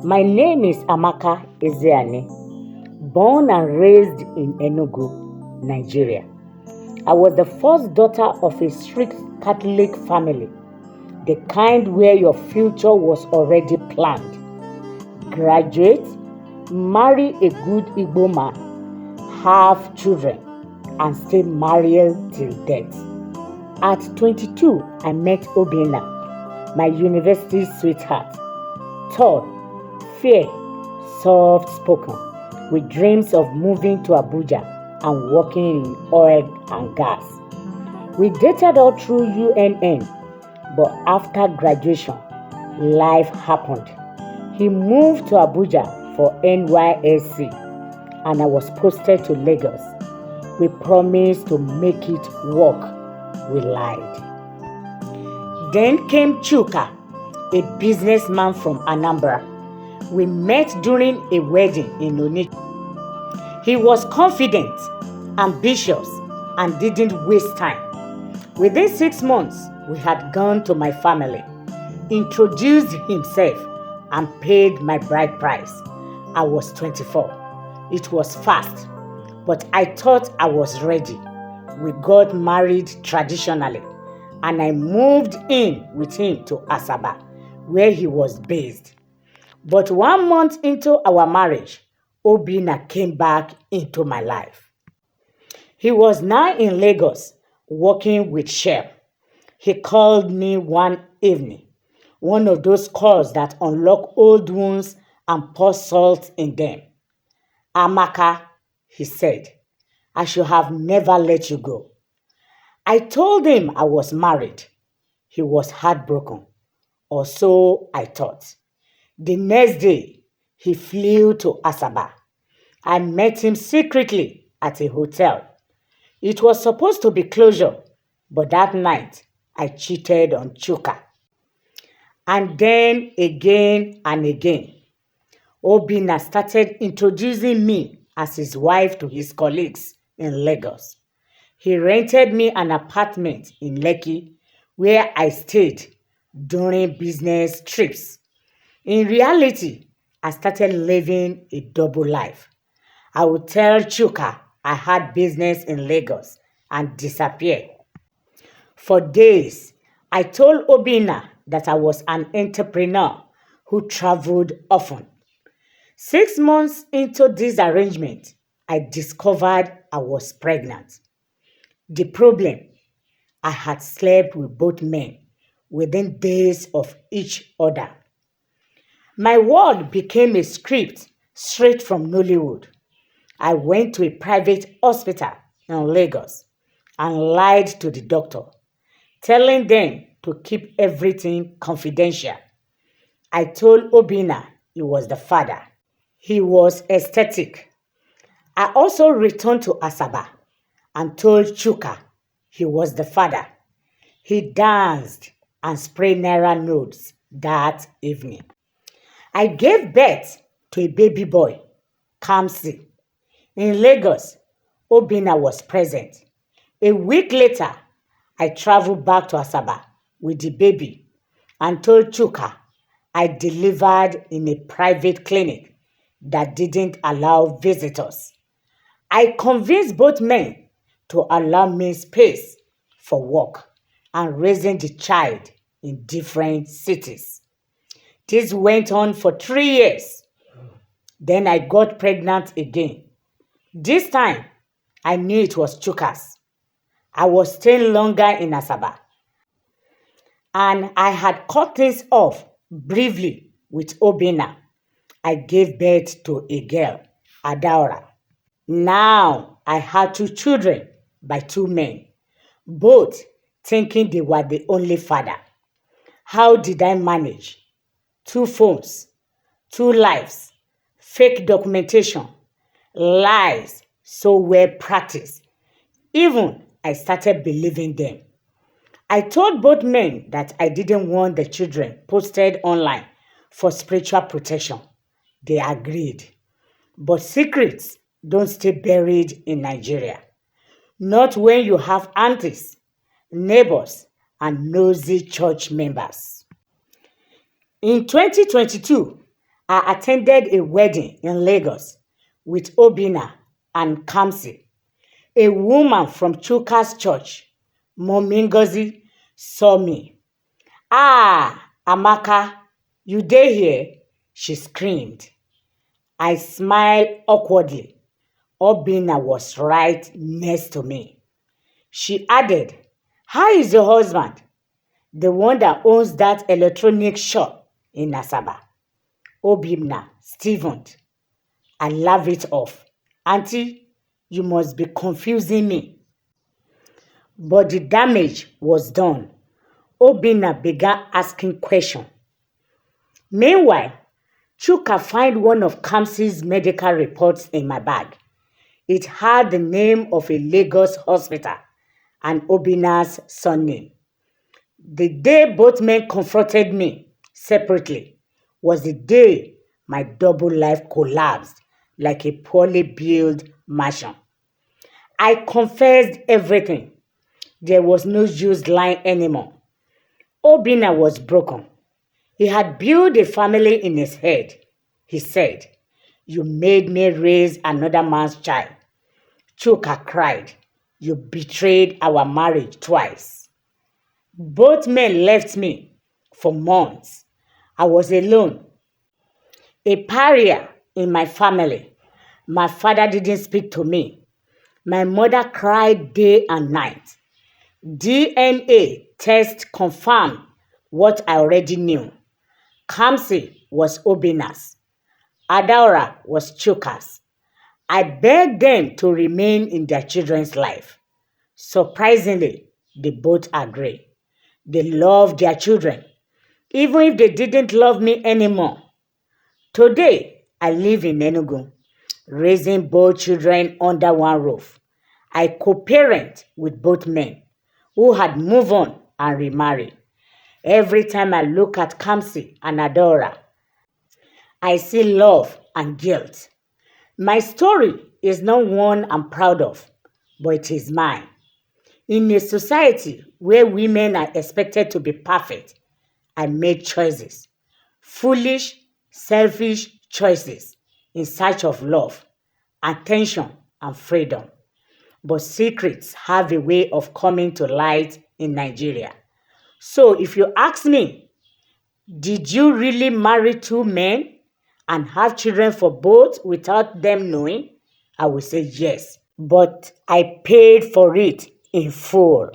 My name is Amaka Ezeani, born and raised in Enugu, Nigeria. I was the first daughter of a strict Catholic family, the kind where your future was already planned. Graduate, marry a good Igbo man, have children, and stay married till death. At 22, I met Obinna, my university sweetheart. Tall, fair, soft-spoken, with dreams of moving to Abuja and working in oil and gas. We dated all through UNN, but after graduation, life happened. He moved to Abuja for NYSC, and I was posted to Lagos. We promised to make it work. We lied. Then came Chuka, a businessman from Anambra. We met during a wedding in Onitsha. He was confident, ambitious, and didn't waste time. Within 6 months, we had gone to my family, introduced himself, and paid my bride price. I was 24. It was fast, but I thought I was ready. We got married traditionally, and I moved in with him to Asaba, where he was based. But 1 month into our marriage, Obinna came back into my life. He was now in Lagos working with Shell. He called me one evening, one of those calls that unlock old wounds and pour salt in them. Amaka, he said, I should have never let you go. I told him I was married. He was heartbroken, or so I thought. The next day, he flew to Asaba. I met him secretly at a hotel. It was supposed to be closure, but that night, I cheated on Chuka. And then again and again, Obinna started introducing me as his wife to his colleagues in Lagos. He rented me an apartment in Lekki where I stayed during business trips. In reality, I started living a double life. I would tell Chuka I had business in Lagos and disappear. For days, I told Obinna that I was an entrepreneur who traveled often. 6 months into this arrangement, I discovered I was pregnant. The problem, I had slept with both men within days of each other. My world became a script straight from Nollywood. I went to a private hospital in Lagos and lied to the doctor, telling them to keep everything confidential. I told Obinna he was the father. He was ecstatic. I also returned to Asaba and told Chuka he was the father. He danced and sprayed Naira notes that evening. I gave birth to a baby boy, Kamsi. In Lagos, Obinna was present. A week later, I traveled back to Asaba with the baby and told Chuka I delivered in a private clinic that didn't allow visitors. I convinced both men to allow me space for work and raising the child in different cities. This went on for 3 years. Then I got pregnant again. This time, I knew it was Chuka's. I was staying longer in Asaba, and I had cut things off briefly with Obinna. I gave birth to a girl, Adaora. Now I had 2 children by 2 men, both thinking they were the only father. How did I manage? 2 phones, 2 lives, fake documentation, lies so well practiced. Even I started believing them. I told both men that I didn't want the children posted online for spiritual protection. They agreed. But secrets don't stay buried in Nigeria. Not when you have aunties, neighbors, and nosy church members. In 2022, I attended a wedding in Lagos with Obina and Kamsi. A woman from Chuka's church, Mommy Ngozi, saw me. Ah, Amaka, you dey here? She screamed. I smiled awkwardly. Obina was right next to me. She added, how is your husband? The one that owns that electronic shop in Asaba. Obina stiffened. I laughed it off. Auntie, you must be confusing me. But the damage was done. Obina began asking questions. Meanwhile, Chuka found one of Kamsi's medical reports in my bag. It had the name of a Lagos hospital and Obina's surname. The day both men confronted me separately was the day my double life collapsed like a poorly built mansion. I confessed everything. There was no use lying anymore. Obina was broken. He had built a family in his head. He said, you made me raise another man's child. Chuka cried, you betrayed our marriage twice. Both men left me for months. I was alone, a pariah in my family. My father didn't speak to me. My mother cried day and night. DNA test confirmed what I already knew. Kamsi was Obina's. Adaora was Chuka's. I begged them to remain in their children's life. Surprisingly, they both agreed. They loved their children, even if they didn't love me anymore. Today, I live in Enugu, raising both children under one roof. I co-parent with both men who had moved on and remarried. Every time I look at Kamsi and Adora, I see love and guilt. My story is not one I'm proud of, but it is mine. In a society where women are expected to be perfect, I made choices. Foolish, selfish choices in search of love, attention, and freedom. But secrets have a way of coming to light in Nigeria. So if you ask me, did you really marry two men and have children for both without them knowing? I will say yes. But I paid for it in full.